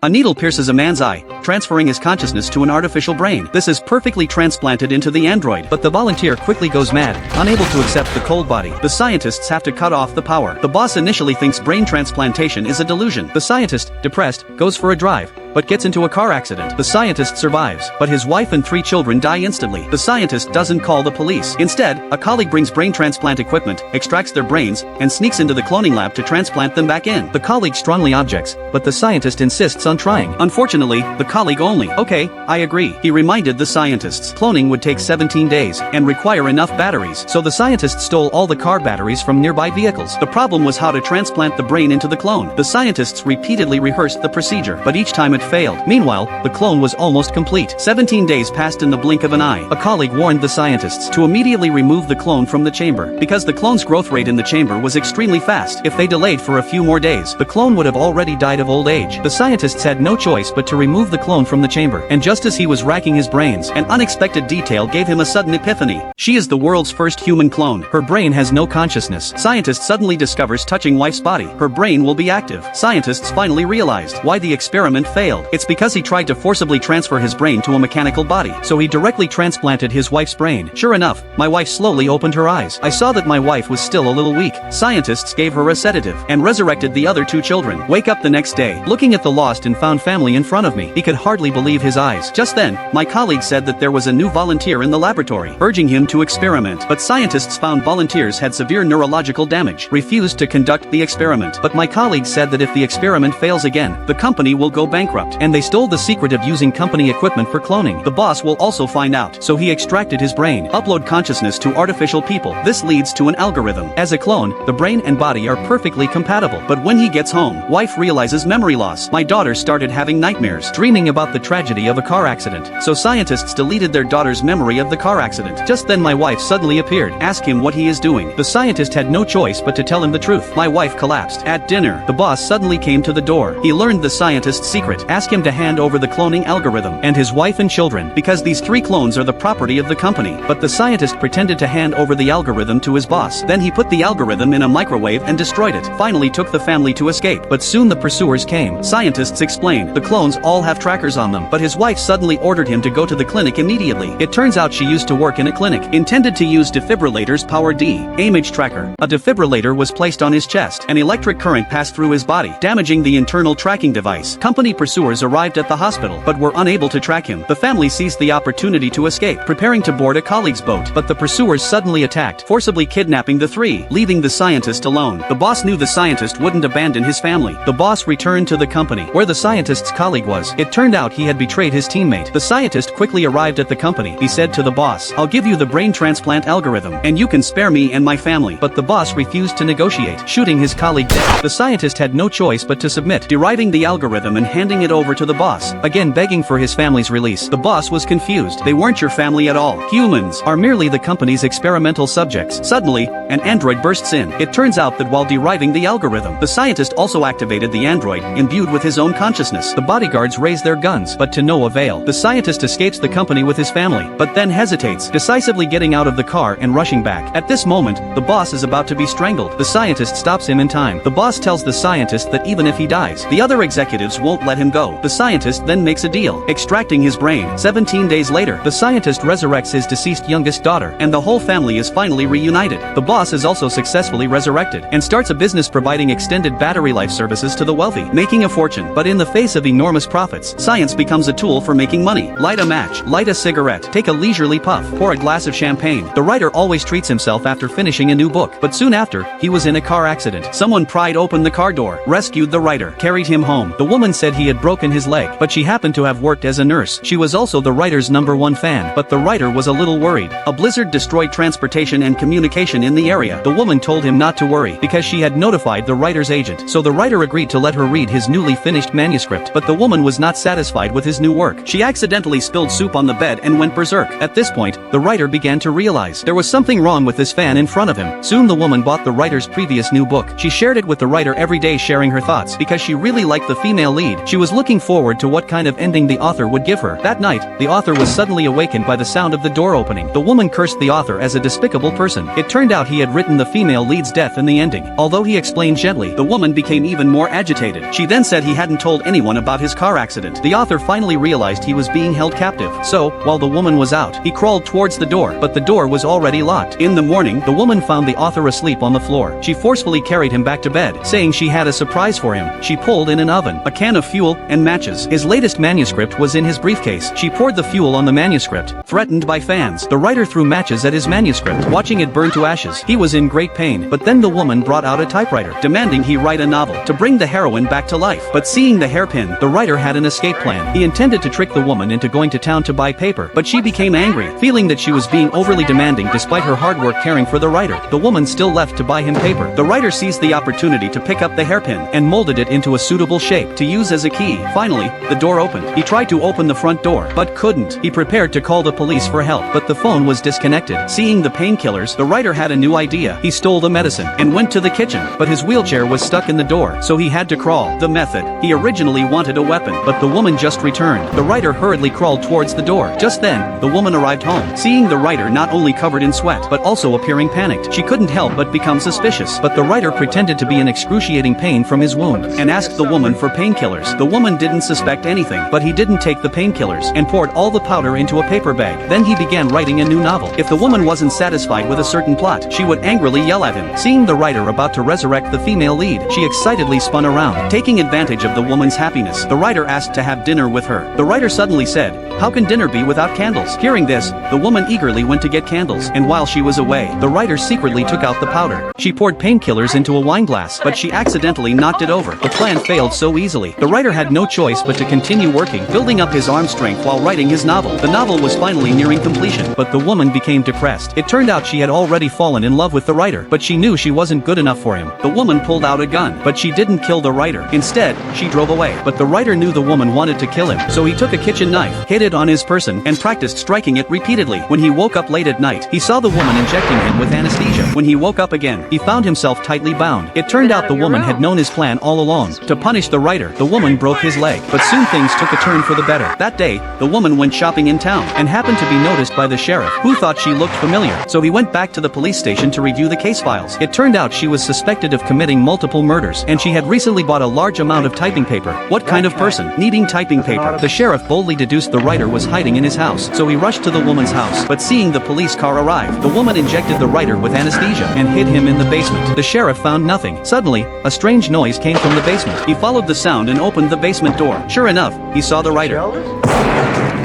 A needle pierces a man's eye, transferring his consciousness to an artificial brain. This is perfectly transplanted into the android, but the volunteer quickly goes mad, unable to accept the cold body. The scientists have to cut off the power. The boss initially thinks brain transplantation is a delusion. The scientist, depressed, goes for a drive, but gets into a car accident. The scientist survives, but his wife and 3 children die instantly. The scientist doesn't call the police. Instead, a colleague brings brain transplant equipment, extracts their brains, and sneaks into the cloning lab to transplant them back in. The colleague strongly objects, but the scientist insists on trying. Unfortunately, the colleague only, "Okay, I agree." He reminded the scientists cloning would take 17 days and require enough batteries, so the scientists stole all the car batteries from nearby vehicles. The problem was how to transplant the brain into the clone. The scientists repeatedly rehearsed the procedure, but each time it failed. Meanwhile, the clone was almost complete. 17 days passed in the blink of an eye. A colleague warned the scientists to immediately remove the clone from the chamber, because the clone's growth rate in the chamber was extremely fast. If they delayed for a few more days, the clone would have already died of old age. The scientists had no choice but to remove the clone from the chamber, and just as he was racking his brains, an unexpected detail gave him a sudden epiphany. She is the world's first human clone. Her brain has no consciousness. Scientist suddenly discovers touching wife's body. Her brain will be active. Scientists finally realized why the experiment failed. It's because he tried to forcibly transfer his brain to a mechanical body, so he directly transplanted his wife's brain. Sure enough, my wife slowly opened her eyes. I saw that my wife was still a little weak. Scientists gave her a sedative and resurrected the other 2 children. Wake up the next day, looking at the lost and found family in front of me. He could hardly believe his eyes. Just then, my colleague said that there was a new volunteer in the laboratory, urging him to experiment. But scientists found volunteers had severe neurological damage, refused to conduct the experiment. But my colleague said that if the experiment fails again, the company will go bankrupt, and they stole the secret of using company equipment for cloning. The boss will also find out, so he extracted his brain, upload consciousness to artificial people. This leads to an algorithm. As a clone, the brain and body are perfectly compatible. But when he gets home, wife realizes memory loss. My daughter started having nightmares, dreaming about the tragedy of a car accident. So scientists deleted their daughter's memory of the car accident. Just then my wife suddenly appeared. Ask him what he is doing. The scientist had no choice but to tell him the truth. My wife collapsed. At dinner, the boss suddenly came to the door. He learned the scientist's secret. Ask him to hand over the cloning algorithm and his wife and children, because these 3 clones are the property of the company. But the scientist pretended to hand over the algorithm to his boss. Then he put the algorithm in a microwave and destroyed it. Finally took the family to escape, but soon the pursuers came. Scientists explained the clones all have trackers on them, but his wife suddenly ordered him to go to the clinic immediately. It turns out she used to work in a clinic intended to use defibrillators power D image tracker. A defibrillator was placed on his chest. An electric current passed through his body, damaging the internal tracking device. Company pursuers arrived at the hospital, but were unable to track him. The family seized the opportunity to escape, preparing to board a colleague's boat, but the pursuers suddenly attacked, forcibly kidnapping the 3, leaving the scientist alone. The boss knew the scientist wouldn't abandon his family. The boss returned to the company, where the scientist's colleague was. It turned out he had betrayed his teammate. The scientist quickly arrived at the company. He said to the boss, "I'll give you the brain transplant algorithm, and you can spare me and my family." But the boss refused to negotiate, shooting his colleague dead. The scientist had no choice but to submit, deriving the algorithm and handing it over to the boss, again begging for his family's release. The boss was confused. They weren't your family at all. Humans are merely the company's experimental subjects. Suddenly, an android bursts in. It turns out that while deriving the algorithm, the scientist also activated the android, imbued with his own consciousness. The bodyguards raise their guns, but to no avail. The scientist escapes the company with his family, but then hesitates, decisively getting out of the car and rushing back. At this moment, the boss is about to be strangled. The scientist stops him in time. The boss tells the scientist that even if he dies, the other executives won't let him go. The scientist then makes a deal, extracting his brain. 17 days later, the scientist resurrects his deceased youngest daughter, and the whole family is finally reunited. The boss is also successfully resurrected, and starts a business providing extended battery life services to the wealthy, making a fortune. But in the face of enormous profits, science becomes a tool for making money. Light a match, light a cigarette, take a leisurely puff, pour a glass of champagne. The writer always treats himself after finishing a new book, but soon after, he was in a car accident. Someone pried open the car door, rescued the writer, carried him home. The woman said he had broken his leg, but she happened to have worked as a nurse. She was also the writer's #1 fan, but the writer was a little worried. A blizzard destroyed transportation and communication in the area. The woman told him not to worry, because she had notified the writer's agent. So the writer agreed to let her read his newly finished manuscript, but the woman was not satisfied with his new work. She accidentally spilled soup on the bed and went berserk. At this point, the writer began to realize there was something wrong with this fan in front of him. Soon the woman bought the writer's previous new book. She shared it with the writer every day, sharing her thoughts, because she really liked the female lead. She was was looking forward to what kind of ending the author would give her. That night, the author was suddenly awakened by the sound of the door opening. The woman cursed the author as a despicable person. It turned out he had written the female lead's death in the ending. Although he explained gently, the woman became even more agitated. She then said he hadn't told anyone about his car accident. The author finally realized he was being held captive. So, while the woman was out, he crawled towards the door, but the door was already locked. In the morning, the woman found the author asleep on the floor. She forcefully carried him back to bed, saying she had a surprise for him. She pulled in an oven, a can of fuel, and matches. His latest manuscript was in his briefcase. She poured the fuel on the manuscript. Threatened by fans, the writer threw matches at his manuscript, watching it burn to ashes. He was in great pain, but then the woman brought out a typewriter, demanding he write a novel to bring the heroine back to life. But seeing the hairpin, the writer had an escape plan. He intended to trick the woman into going to town to buy paper, but she became angry, feeling that she was being overly demanding despite her hard work caring for the writer. The woman still left to buy him paper. The writer seized the opportunity to pick up the hairpin and molded it into a suitable shape to use as a key. Finally, the door opened. He tried to open the front door, but couldn't. He prepared to call the police for help, but the phone was disconnected. Seeing the painkillers, the writer had a new idea. He stole the medicine and went to the kitchen, but his wheelchair was stuck in the door, so he had to crawl. The method. He originally wanted a weapon, but the woman just returned. The writer hurriedly crawled towards the door. Just then, the woman arrived home. Seeing the writer not only covered in sweat, but also appearing panicked, she couldn't help but become suspicious. But the writer pretended to be in excruciating pain from his wound, and asked the woman for painkillers. The woman didn't suspect anything, but he didn't take the painkillers, and poured all the powder into a paper bag. Then he began writing a new novel. If the woman wasn't satisfied with a certain plot, she would angrily yell at him. Seeing the writer about to resurrect the female lead, she excitedly spun around. Taking advantage of the woman's happiness, the writer asked to have dinner with her. The writer suddenly said, "How can dinner be without candles?" Hearing this, the woman eagerly went to get candles, and while she was away, the writer secretly took out the powder. She poured painkillers into a wine glass, but she accidentally knocked it over. The plan failed so easily. The writer had no choice but to continue working, building up his arm strength while writing his novel. The novel was finally nearing completion, but the woman became depressed. It turned out she had already fallen in love with the writer, but she knew she wasn't good enough for him. The woman pulled out a gun, but she didn't kill the writer. Instead, she drove away. But the writer knew the woman wanted to kill him, so he took a kitchen knife, hid it on his person, and practiced striking it repeatedly. When he woke up late at night, he saw the woman injecting him with anesthesia. When he woke up again, he found himself tightly bound. It turned out the woman had known his plan all along. To punish the writer, the woman broke his leg, but soon things took a turn for the better. That day, the woman went shopping in town, and happened to be noticed by the sheriff, who thought she looked familiar. So he went back to the police station to review the case files. It turned out she was suspected of committing multiple murders, and she had recently bought a large amount of typing paper. What kind of person needing typing paper? The sheriff boldly deduced the writer was hiding in his house, so he rushed to the woman's house. But seeing the police car arrive, the woman injected the writer with anesthesia and hid him in the basement. The sheriff found nothing. Suddenly, a strange noise came from the basement. He followed the sound and opened the basement door. Sure enough, he saw the writer.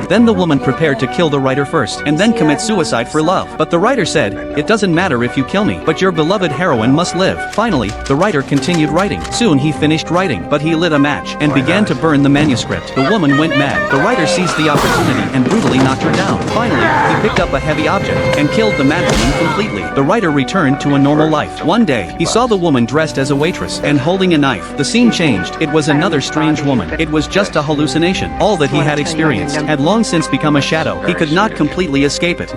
Then the woman prepared to kill the writer first, and then commit suicide for love. But the writer said, "It doesn't matter if you kill me, but your beloved heroine must live." Finally, the writer continued writing. Soon he finished writing, but he lit a match and began to burn the manuscript. The woman went mad. The writer seized the opportunity and brutally knocked her down. Finally, he picked up a heavy object and killed the madwoman completely. The writer returned to a normal life. One day, he saw the woman dressed as a waitress and holding a knife. The scene changed. It was another strange woman. It was just a hallucination. All that he had experienced had long since become a shadow. He could not completely escape it.